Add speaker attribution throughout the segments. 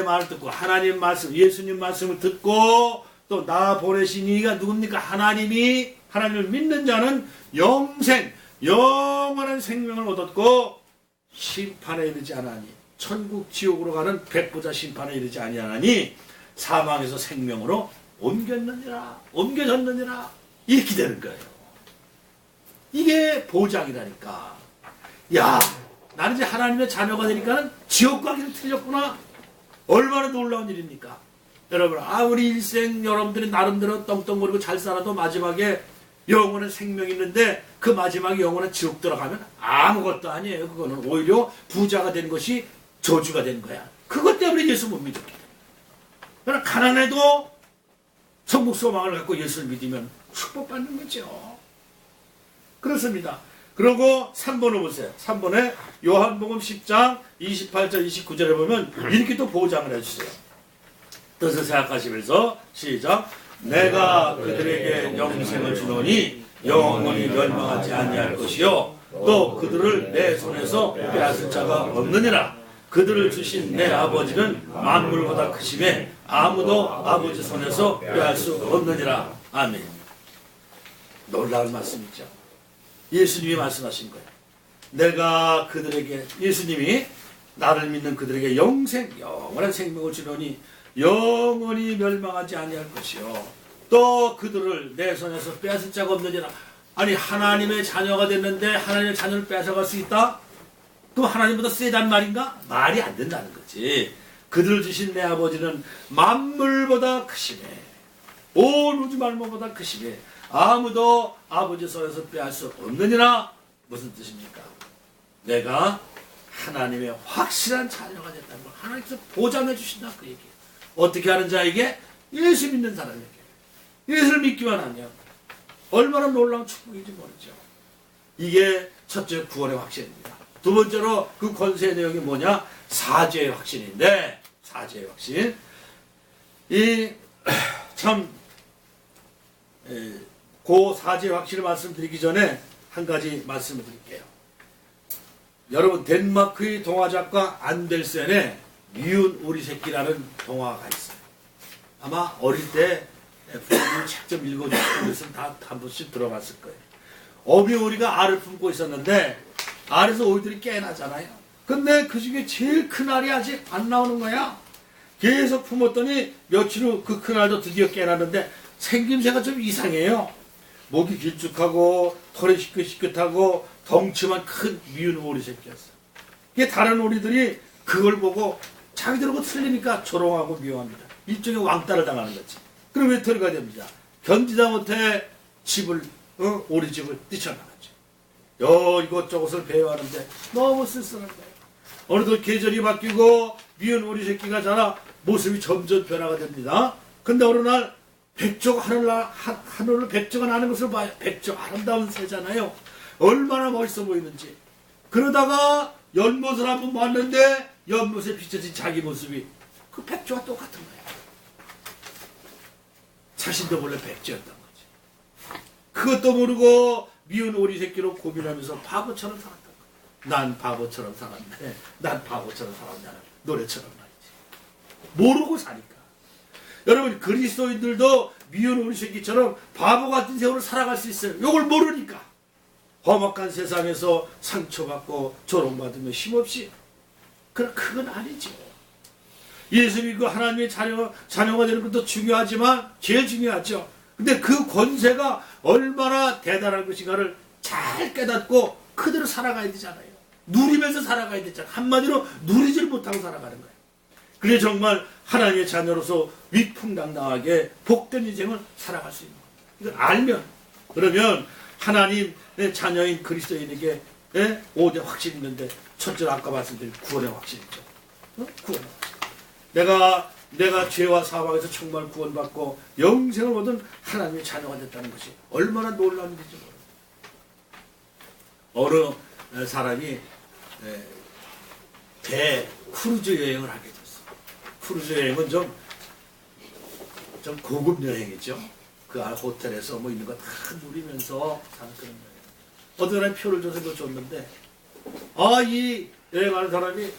Speaker 1: 말을 듣고 하나님 말씀, 예수님 말씀을 듣고 또 나 보내신 이가 누굽니까? 하나님을 믿는 자는 영원한 생명을 얻었고 심판에 이르지 않으니 천국 지옥으로 가는 백보자 심판에 이르지 아니하나니 사망에서 생명으로 옮겨졌느니라 이렇게 되는 거예요. 이게 보장이라니까. 야, 나는 이제 하나님의 자녀가 되니까 지옥 가기는 틀렸구나. 얼마나 놀라운 일입니까? 여러분, 아무리 일생 여러분들이 나름대로 떵떵거리고 잘 살아도 마지막에 영원한 생명이 있는데 그 마지막에 영원한 지옥 들어가면 아무것도 아니에요. 그거는 오히려 부자가 된 것이 저주가 된 거야. 그것 때문에 예수 못 믿었기 때문에. 그러나 가난해도 천국 소망을 갖고 예수를 믿으면 축복받는 거죠. 그렇습니다. 그리고 3번을 보세요. 3번에 요한복음 10장 28절 29절에 보면 이렇게 또 보장을 해주세요. 뜻을 생각하시면서 시작. 내가 그들에게 영생을 주노니 영원히 멸망하지 아니할 것이요 또 그들을 내 손에서 빼앗을 자가 없느니라. 그들을 주신 내 아버지는 만물보다 크심에 아무도 아버지 손에서 빼앗을 수 없느니라. 아멘. 놀라운 말씀이죠. 예수님이 말씀하신 거예요. 내가 그들에게, 예수님이 나를 믿는 그들에게 영원한 생명을 주노니 영원히 멸망하지 아니할 것이요 또 그들을 내 손에서 빼앗을 자가 없느니라. 아니, 하나님의 자녀가 됐는데 하나님의 자녀를 빼앗아갈 수 있다? 그럼 하나님보다 세단 말인가? 말이 안 된다는 거지. 그들을 주신 내 아버지는 만물보다 크시네. 온 우주 만물보다 크시네. 아무도 아버지 손에서 빼앗을 수 없느니라. 무슨 뜻입니까? 내가 하나님의 확실한 자녀가 됐다는 걸 하나님께서 보장해 주신다, 그 얘기예요. 어떻게 하는 자에게? 예수 믿는 사람에게. 예수를 믿기만 하면 얼마나 놀라운 축복인지 모르죠. 이게 첫째 구원의 확신입니다. 두 번째로 그 권세의 내용이 뭐냐? 사죄의 확신인데, 사죄의 확신. 그 사죄의 확신을 말씀드리기 전에 한 가지 말씀을 드릴게요. 여러분, 덴마크의 동화작가 안델센의 미운 우리 새끼라는 동화가 있어요. 아마 어릴 때 부모님이 책 좀 읽어주시고 그래서 다 한 번씩 들어봤을 거예요. 어미오리가 알을 품고 있었는데 알에서 오이들이 깨나잖아요. 근데 그 중에 제일 큰 알이 아직 안 나오는 거야. 계속 품었더니 며칠 후 그 큰 알도 드디어 깨나는데 생김새가 좀 이상해요. 목이 길쭉하고 털이 시끗시끗하고 덩치만 큰 미운 오리 새끼였어. 이게 다른 오리들이 그걸 보고 자기들하고 틀리니까 조롱하고 미워합니다. 일종의 왕따를 당하는 거지. 그럼 외톨이가 됩니다. 견디다 못해 오리집을 뛰쳐나갔죠. 이것저것을 배워하는데 너무 쓸쓸한 거예요. 어느덧 계절이 바뀌고 미운 오리 새끼가 자라 모습이 점점 변화가 됩니다. 근데 어느 날 백조가 하늘로 백조가 나는 것을 봐요. 백조 아름다운 새잖아요. 얼마나 멋있어 보이는지. 그러다가 연못을 한번 봤는데 연못에 비춰진 자기 모습이 그 백조와 똑같은 거예요. 자신도 원래 백조였던 거지. 그것도 모르고 미운 오리 새끼로 고민하면서 바보처럼 살았던 거예요. 난 바보처럼 살았네. 난 바보처럼 살았냐는 노래처럼 말이지. 모르고 사니까. 여러분, 그리스도인들도 미운 오리 새끼처럼 바보 같은 세월을 살아갈 수 있어요. 이걸 모르니까. 험악한 세상에서 상처받고 조롱받으며 힘없이. 그럼 그건 아니죠. 예수 믿고 하나님의 자녀가 되는 것도 중요하지만 제일 중요하죠. 근데 그 권세가 얼마나 대단한 것인가를 잘 깨닫고 그대로 살아가야 되잖아요. 누리면서 살아가야 되잖아요. 한마디로 누리지를 못하고 살아가는 거예요. 그래 정말 하나님의 자녀로서 위풍당당하게 복된 인생을 살아갈 수 있는 거예요. 이걸 알면, 그러면 하나님의 자녀인 그리스도인에게 5대 확신이 있는데, 첫째로 아까 말씀드린 구원의 확신이죠. 구원. 내가 죄와 사망에서 정말 구원받고 영생을 얻은 하나님의 자녀가 됐다는 것이 얼마나 놀라운 일인지 모릅니다. 어느 사람이 크루즈 여행을 하게 됐어요. 크루즈 여행은 좀 고급 여행이죠. 그 호텔에서 뭐 있는 거 다 누리면서 사는 그런 여행. 어떤 사람이 표를 줘서 그거 줬는데, 이 여행하는 사람이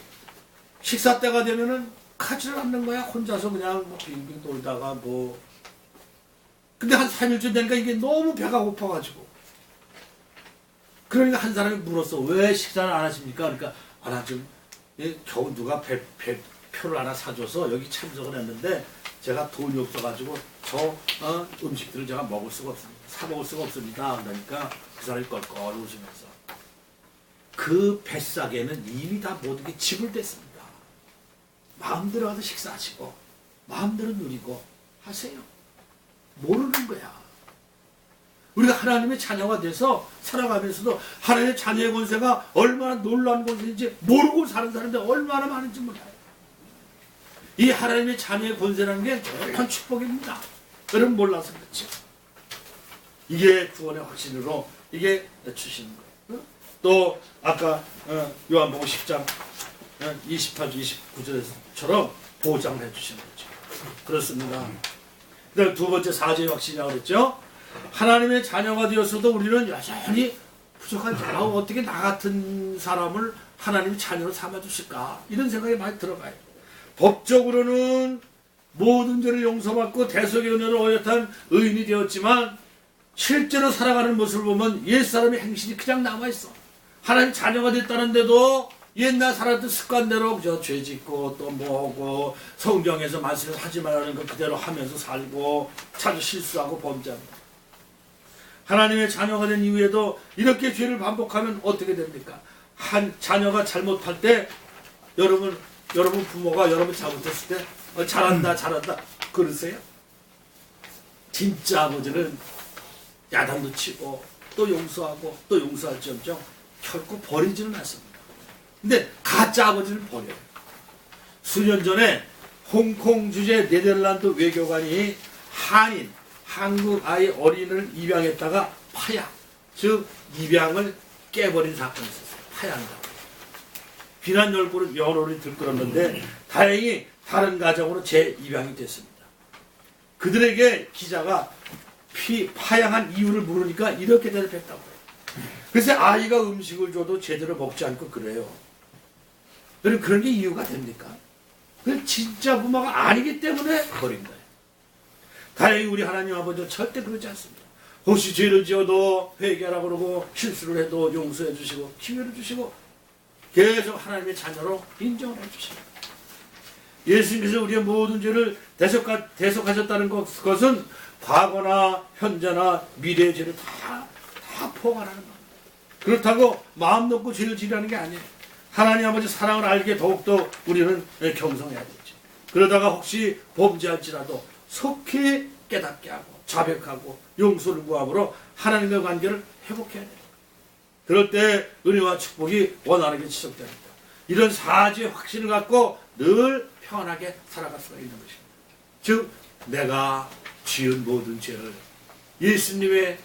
Speaker 1: 식사 때가 되면은 가지를 않는 거야. 혼자서 그냥 뭐 빙빙 돌다가 뭐. 근데 한 3일쯤 되니까 이게 너무 배가 고파가지고. 그러니까 한 사람이 물었어. 왜 식사를 안 하십니까? 그러니까, 나 좀, 겨우 누가 표를 하나 사줘서 여기 참석을 했는데, 제가 돈이 없어가지고, 음식들을 제가 먹을 수가 없습니다. 사 먹을 수가 없습니다. 그러니까 그 사람이 껄껄 웃으면서. 그 뱃삭에는 이미 다 모든 게 지불됐습니다. 마음대로 가서 식사하시고, 마음대로 누리고 하세요. 모르는 거야. 우리가 하나님의 자녀가 돼서 살아가면서도 하나님의 자녀의 권세가 얼마나 놀라운 권세인지 모르고 사는 사람들 얼마나 많은지 몰라요. 이 하나님의 자녀의 권세라는 게 놀라운 축복입니다. 여러분 몰라서 그렇죠. 이게 구원의 확신으로 이게 주시는 거예요. 또 아까 요한복음 10장 28절 29절처럼 보장을 해주시는 거죠. 그렇습니다. 그다음 두 번째 사죄의 확신이라고 그랬죠. 하나님의 자녀가 되었어도 우리는 여전히 부족한 자. 어떻게 나 같은 사람을 하나님의 자녀로 삼아주실까? 이런 생각이 많이 들어가요. 법적으로는 모든 죄를 용서받고 대속의 은혜를 어엿한 의인이 되었지만 실제로 살아가는 모습을 보면 옛사람의 행실이 그냥 남아있어. 하나님 자녀가 됐다는데도 옛날 살았던 습관대로 죄 짓고 또 뭐하고 성경에서 말씀을 하지 말라는 거 그대로 하면서 살고 자주 실수하고 범죄합니다. 하나님의 자녀가 된 이후에도 이렇게 죄를 반복하면 어떻게 됩니까? 한 자녀가 잘못할 때 여러분 부모가 여러분 잘못했을 때 잘한다 그러세요? 진짜 아버지는 야단도 치고 또 용서하고 또 용서할지언정 결코 버리지는 않습니다. 근데 가짜 아버지를 버려요. 수년 전에 홍콩 주재 네덜란드 외교관이 한국 아이 어린이를 입양했다가 파양, 즉 입양을 깨버린 사건이 있었어요. 파양이라고. 비난 열고를 여론이 들끓었는데 다행히 다른 가정으로 재입양이 됐습니다. 그들에게 기자가 파양한 이유를 물으니까 이렇게 대답했다고 해요. 그래서 아이가 음식을 줘도 제대로 먹지 않고 그래요. 여러분 그런 게 이유가 됩니까? 그 진짜 부모가 아니기 때문에 버린 거예요. 다행히 우리 하나님 아버지는 절대 그러지 않습니다. 혹시 죄를 지어도 회개하라고 그러고 실수를 해도 용서해 주시고 기회를 주시고 계속 하나님의 자녀로 인정을 해 주십니다. 예수님께서 우리의 모든 죄를 대속하셨다는 것은 과거나 현재나 미래의 죄를 다 포괄하는 겁니다. 그렇다고 마음 놓고 죄를 지라는 게 아니에요. 하나님 아버지 사랑을 알게 더욱더 우리는 경성해야 되죠. 그러다가 혹시 범죄할지라도 속히 깨닫게 하고 자백하고 용서를 구함으로 하나님의 관계를 회복해야 돼요. 그럴 때 은혜와 축복이 원활하게 지속됩니다. 이런 사죄의 확신을 갖고 늘 평안하게 살아갈 수가 있는 것입니다. 즉 내가 지은 모든 죄를 예수님을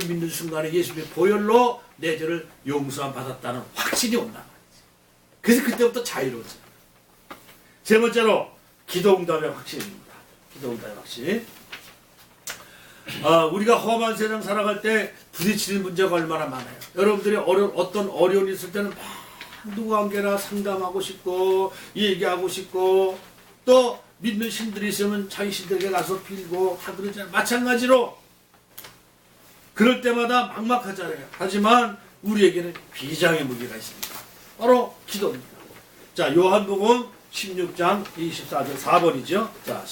Speaker 1: 믿는 순간에 예수님의 보혈로 내 죄를 용서함 받았다는 확신이 온다. 그래서 그때부터 자유로워져요. 세 번째로 기도응답의 확신입니다. 기도응답의 확신. 우리가 험한 세상 살아갈 때 부딪히는 문제가 얼마나 많아요. 여러분들이 어떤 어려움이 있을 때는 막 누구한테나 상담하고 싶고 얘기하고 싶고 또 믿는 신들이 있으면 자기 신들에게 가서 빌고 다 그러잖아요. 마찬가지로 그럴 때마다 막막하잖아요. 하지만 우리에게는 비장의 무기가 있습니다. 바로 기도입니다. 자, 요한복음 16장 24절 4번이죠. 자,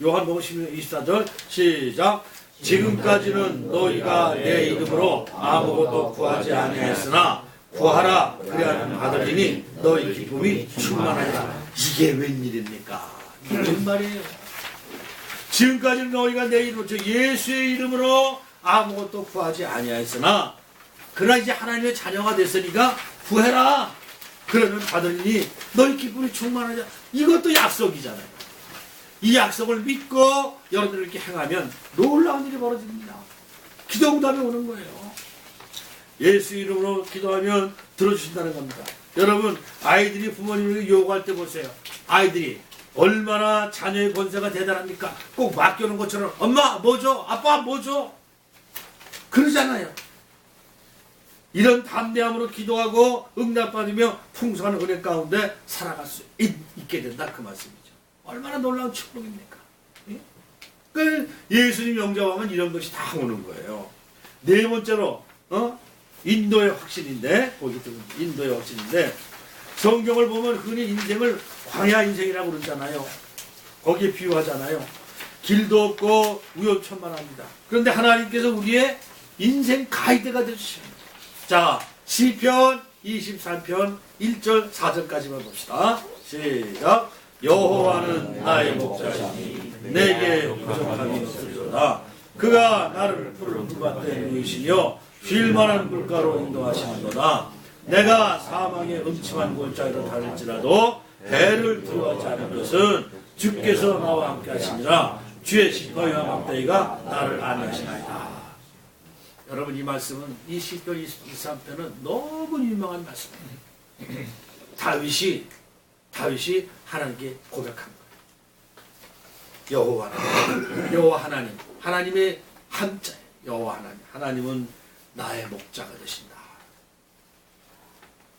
Speaker 1: 요한복음 16장 24절 시작. 지금까지는 너희가 내 이름으로 아무것도 구하지 아니하였으나 구하라 그리하면 받으리니 너희 기쁨이 충만하리라. 이게 웬일입니까? 이게 웬 말이에요? 지금까지는 너희가 내 이름으로 즉 예수의 이름으로 아무것도 구하지 아니하였으나 그러나 이제 하나님의 자녀가 됐으니까 구해라. 그러면 받으니 너희 기쁨이 충만하자. 이것도 약속이잖아요. 이 약속을 믿고 여러분들 이렇게 행하면 놀라운 일이 벌어집니다. 기도응답이 오는 거예요. 예수 이름으로 기도하면 들어주신다는 겁니다. 여러분 아이들이 부모님을 요구할 때 보세요. 아이들이 얼마나 자녀의 권세가 대단합니까? 꼭 맡겨놓은 것처럼 엄마 뭐 줘? 아빠 뭐 줘? 그러잖아요. 이런 담대함으로 기도하고 응답받으며 풍성한 은혜 가운데 살아갈 수 있게 된다 그 말씀이죠. 얼마나 놀라운 축복입니까? 예? 그 예수님 영접하면 이런 것이 다 오는 거예요. 네 번째로 인도의 확신인데 거기 인도의 확신인데 성경을 보면 흔히 인생을 광야 인생이라고 그러잖아요. 거기에 비유하잖아요. 길도 없고 위험천만합니다. 그런데 하나님께서 우리의 인생 가이드가 되주십니다. 자, 시편 23편 1절 4절까지만 봅시다. 시작. 여호와는 나의 목자시니 내게 부족함이 없으리로다. 그가 나를 푸른 물밭에 누이시며 쉴 만한 물가로 인도하시는도다. 내가 사망의 음침한 골짜기로 다닐지라도 해를 두려워하지 않은 것은 주께서 나와 함께 하시니라. 주의 지팡이와 막대기가 나를 안위하시나이다. 여러분, 이 말씀은 이 시편 23편은 너무 유명한 말씀이에요. 다윗이 하나님께 고백한 거예요. 여호와 하나님, 하나님의 한자예요. 여호와 하나님은 나의 목자가 되신다.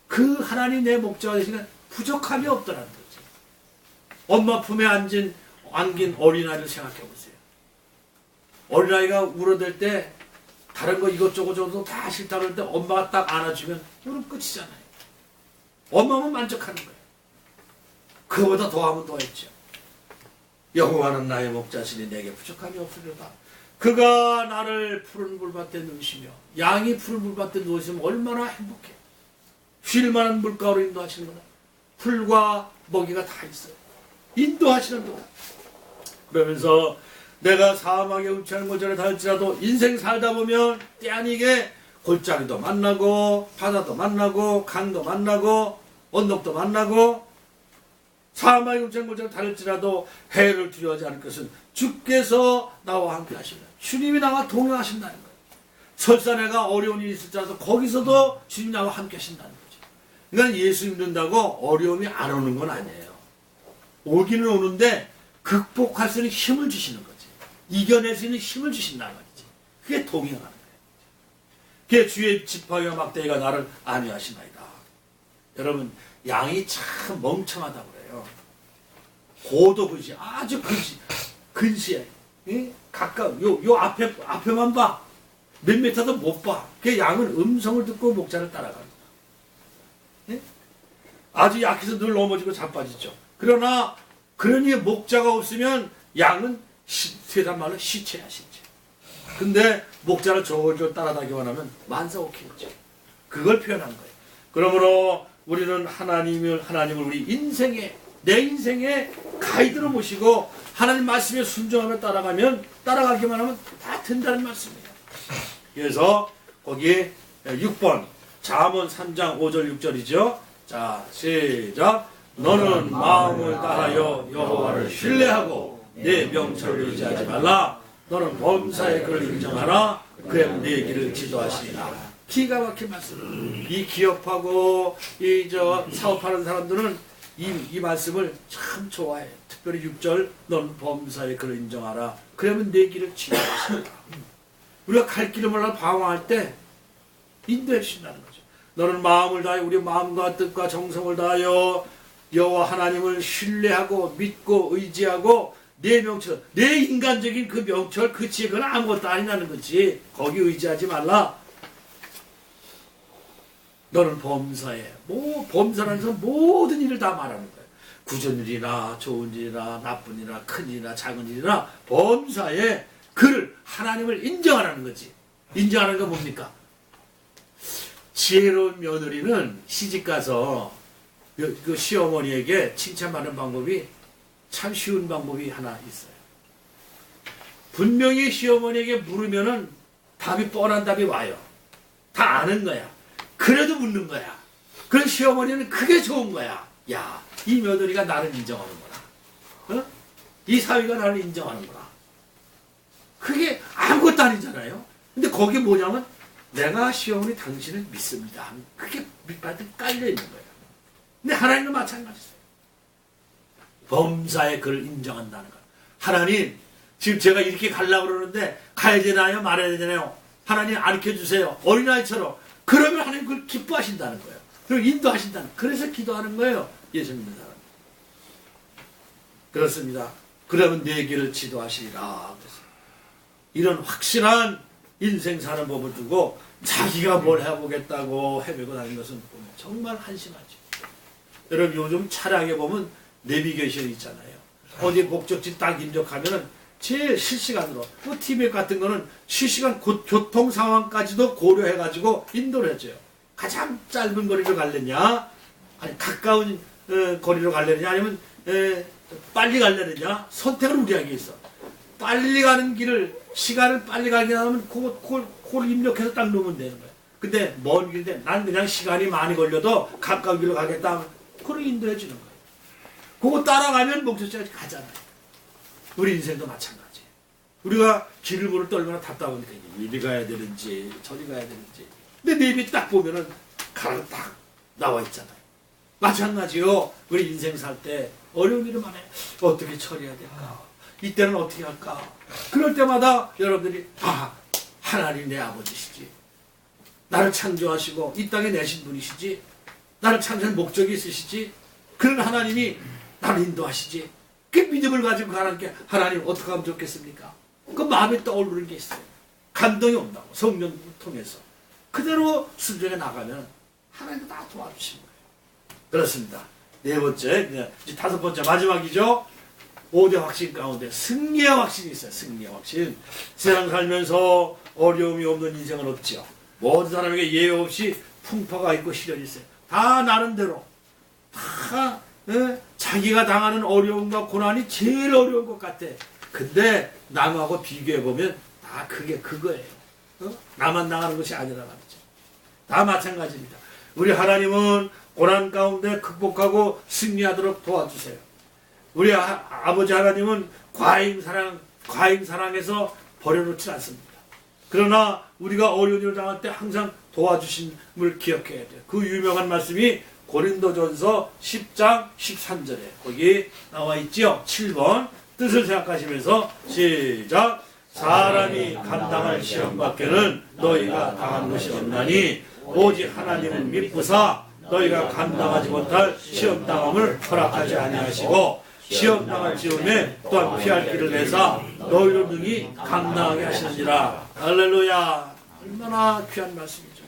Speaker 1: 그 하나님 내 목자가 되시면 부족함이 없더라는 거죠. 엄마 품에 안긴 어린아이를 생각해 보세요. 어린아이가 울어댈 때 다른 거 이것저것 줘도 다 싫다 그럴 때 엄마가 딱 안아주면 그럼 끝이잖아요. 엄마만 만족하는 거예요. 그보다 더하면 더했죠. 여호와는 나의 목자시니 내게 부족함이 없으리로다. 그가 나를 푸른 물밭에 누우시며, 양이 푸른 물밭에 누우시면 얼마나 행복해. 쉴 만한 물가로 인도하시는 거다. 풀과 먹이가 다 있어요. 인도하시는 거다. 그러면서 내가 사막에 음침한 골짜기를 다닐지라도 인생 살다 보면 때 아니게 골짜기도 만나고 바다도 만나고 강도 만나고 언덕도 만나고 사막에 음침한 골짜기를 다닐지라도 해를 두려워하지 않을 것은 주께서 나와 함께 하시는, 주님이 나와 동행하신다는 거예요. 설사 내가 어려운 일이 있을지라도 거기서도 주님 나와 함께 하신다는 거죠. 그러니까 예수 믿는다고 어려움이 안 오는 건 아니에요. 오기는 오는데 극복할 수 있는 힘을 주시는 거지. 이겨낼 수 있는 힘을 주신다는 거지. 그게 동행하는 거예요. 그게 주의 지팡이와 막대기가 나를 안위하시나이다. 여러분, 양이 참 멍청하다고 그래요. 고도근시, 아주 근시해. 예? 가까운, 요 앞에만 봐. 몇 미터도 못 봐. 그 양은 음성을 듣고 목자를 따라갑니다. 예? 아주 약해서 늘 넘어지고 자빠지죠. 그러니 목자가 없으면 양은 세상 말로 시체야, 시체. 근데 목자를 저걸 따라다니기만 하면 만사오키겠죠. 그걸 표현한 거예요. 그러므로 우리는 하나님을 우리 내 인생의 가이드로 모시고 하나님 말씀에 순종하며 따라가기만 하면 다 된다는 말씀이에요. 그래서 거기에 6번 잠언 3장 5절 6절이죠. 자, 시작. 너는 마음을 따라여 여호와를 신뢰하고 내 명철을 의지하지 말라. 너는 범사의 그를 인정하라. 그럼 내 길을 지도하시리라. 기가 막힌 말씀. 이 기업하고 사업하는 사람들은 이 말씀을 참 좋아해요. 특별히 6절 넌 범사의 그를 인정하라. 그러면 내 길을 지도하시리라. 우리가 갈 길을 몰라 방황할 때 인도해 주신다는 거죠. 너는 마음을 다하여 우리 마음과 뜻과 정성을 다하여 여호와 하나님을 신뢰하고 믿고 의지하고 내 명철, 내 인간적인 그 명철, 그 지혜, 그건 아무것도 아니라는 거지. 거기 의지하지 말라. 너는 범사에, 범사라는 것은 모든 일을 다 말하는 거예요. 굳은 일이나 좋은 일이나 나쁜 일이나 큰 일이나 작은 일이나 범사에 그를, 하나님을 인정하라는 거지. 인정하는 건 뭡니까? 지혜로운 며느리는 시집가서 그 시어머니에게 칭찬받는 방법이 참 쉬운 방법이 하나 있어요. 분명히 시어머니에게 물으면은 답이 뻔한 답이 와요. 다 아는 거야. 그래도 묻는 거야. 그런 시어머니는 그게 좋은 거야. 야, 이 며느리가 나를 인정하는구나. 이 사위가 나를 인정하는구나. 그게 아무것도 아니잖아요. 근데 거기 뭐냐면 내가 시어머니 당신을 믿습니다. 그게 밑바닥에 깔려있는 거예요. 근데 하나님도 마찬가지예요. 범사에 그를 인정한다는 거예요. 하나님, 지금 제가 이렇게 가려고 그러는데 가야 되나요? 말아야 되나요? 하나님 가르쳐 주세요. 어린아이처럼 그러면 하나님 그걸 기뻐하신다는 거예요. 그리고 인도하신다는, 그래서 기도하는 거예요. 예수 믿는 사람. 그렇습니다. 그러면 내 길을 지도하시리라. 그래서 이런 확실한 인생 사는 법을 두고 자기가 뭘 해보겠다고 헤매고 다니는 것은 정말 한심하죠. 여러분 요즘 차량에 보면 내비게이션이 있잖아요. 어디 목적지 딱 입력하면은 제일 실시간으로, 뭐 티벳 같은 거는 실시간 교통 상황까지도 고려해가지고 인도를 해줘요. 가장 짧은 거리로 갈래냐, 아니 가까운 거리로 갈래냐, 아니면 빨리 갈래냐, 선택을 우리에게 있어. 빨리 가는 길을, 시간을 빨리 가게 하면 그걸 입력해서 딱 놓으면 되는 거예요. 근데 먼 길인데 난 그냥 시간이 많이 걸려도 가까운 길로 가겠다, 그걸 인도해 주는 거예요. 그거 따라가면 목적지까지 가잖아요. 우리 인생도 마찬가지예요. 우리가 길을 모를 때 얼마나 답답합니까? 이리 가야 되는지 저리 가야 되는지. 근데 내비 딱 보면은 가로 딱 나와 있잖아요. 마찬가지요. 우리 인생 살 때 어려운 일을 많아요. 어떻게 처리해야 될까? 이때는 어떻게 할까? 그럴 때마다 여러분들이 하나님 내 아버지시지. 나를 창조하시고 이 땅에 내신 분이시지. 나를 창조한 목적이 있으시지. 그런 하나님이 나를 인도하시지. 그 믿음을 가지고 하나님께, 하나님 어떻게 하면 좋겠습니까? 그 마음에 떠오르는 게 있어요. 감동이 온다고, 성령을 통해서. 그대로 순종해 나가면 하나님도 다 도와주시는 거예요. 그렇습니다. 네 번째, 이제 다섯 번째, 마지막이죠. 5대 확신 가운데 승리의 확신이 있어요. 승리의 확신. 세상 살면서 어려움이 없는 인생은 없죠. 모든 사람에게 예외 없이 풍파가 있고 시련이 있어요. 다 나름대로. 다 자기가 당하는 어려움과 고난이 제일 어려운 것 같아. 근데 남하고 비교해보면 다 그게 그거예요. 나만 당하는 것이 아니라 말이죠. 다 마찬가지입니다. 우리 하나님은 고난 가운데 극복하고 승리하도록 도와주세요. 우리 아버지 하나님은 과잉 사랑해서 버려놓지 않습니다. 그러나 우리가 어려운 일을 당할 때 항상 도와주심을 기억해야 돼요. 그 유명한 말씀이 고린도전서 10장 13절에 거기 나와 있죠. 7번 뜻을 생각하시면서 시작. 사람이 감당할 시험 밖에는 너희가 당한 것이 없나니 오직 하나님은 미쁘사 너희가 감당하지 못할 시험 당함을 허락하지 아니하시고 시험 당할 즈음에 또한 피할 길을 내사 너희를 능히 감당하게 하시느니라. 할렐루야. 얼마나 귀한 말씀이죠.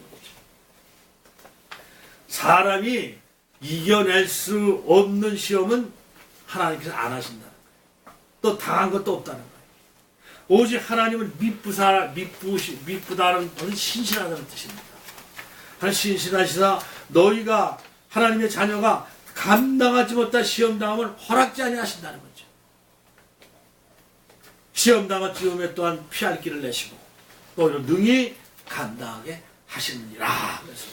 Speaker 1: 사람이 이겨낼 수 없는 시험은 하나님께서 안 하신다는 거예요. 또 당한 것도 없다는 거예요. 오직 하나님은 미쁘다는 것은 신실하다는 뜻입니다. 신실하시사 너희가 하나님의 자녀가 감당하지 못할 시험당함을 허락지 아니하신다는 거죠. 시험당할 즈음에 또한 피할 길을 내시고 너희를 능히 감당하게 하시느니라. 그래서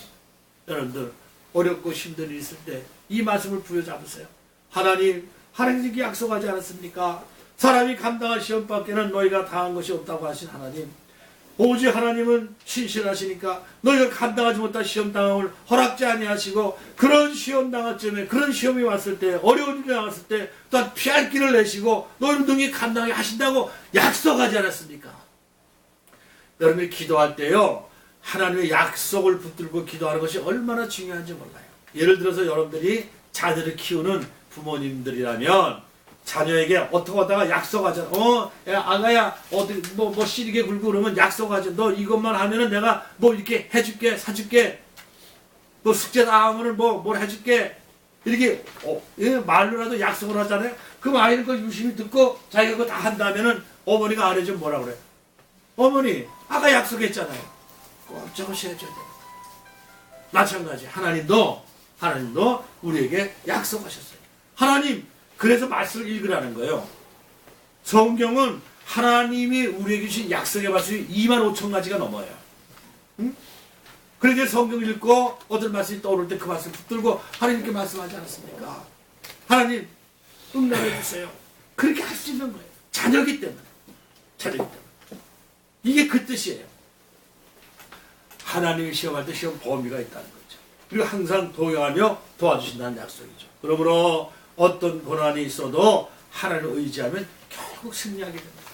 Speaker 1: 여러분들 어렵고 힘든 일이 있을 때 이 말씀을 부여잡으세요. 하나님께 약속하지 않았습니까? 사람이 감당할 시험 밖에는 너희가 당한 것이 없다고 하신 하나님. 오직 하나님은 신실하시니까 너희가 감당하지 못할 시험 당함을 허락지 아니하시고 그런 시험 당할 쯤에 그런 시험이 왔을 때 어려운 일이 나왔을 때 또한 피할 길을 내시고 너희를 능히 감당하게 하신다고 약속하지 않았습니까? 여러분이 기도할 때요 하나님의 약속을 붙들고 기도하는 것이 얼마나 중요한지 몰라요. 예를 들어서 여러분들이 자녀를 키우는 부모님들이라면 자녀에게 어떻게 하다가 약속하잖아. 야, 아가야, 어디, 뭐, 시리게 굴고 그러면 약속하죠. 너 이것만 하면은 내가 뭐 이렇게 해줄게, 사줄게. 너 숙제 다 하면은 뭘 해줄게. 이렇게, 말로라도 약속을 하잖아요. 그럼 아이는 그걸 유심히 듣고 자기가 그거 다 한다면은 어머니가 안 해주면 뭐라 그래? 어머니, 아까 약속했잖아요. 꼭 저것이 해줘야 돼. 마찬가지. 하나님도 우리에게 약속하셨어요. 하나님, 그래서 말씀을 읽으라는 거예요. 성경은 하나님이 우리에게 주신 약속의 말씀이 25,000가지가 넘어요. 응? 그래서 성경을 읽고 어떤 말씀이 떠오를 때 그 말씀을 붙들고 하나님께 말씀하지 않았습니까? 하나님, 응답해 주세요. 그렇게 할 수 있는 거예요. 자녀기 때문에. 이게 그 뜻이에요. 하나님이 시험할 때 시험 범위가 있다는 거죠. 그리고 항상 동행하며 도와주신다는 약속이죠. 그러므로 어떤 고난이 있어도 하나님을 의지하면 결국 승리하게 됩니다.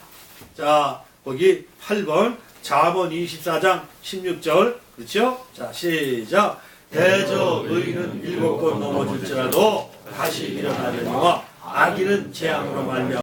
Speaker 1: 자, 거기 8번 잠언 24장 16절 그렇죠? 자, 시작. 대저 의인은 7번 넘어질지라도 다시 일어나려니와 악인은 재앙으로 말미암아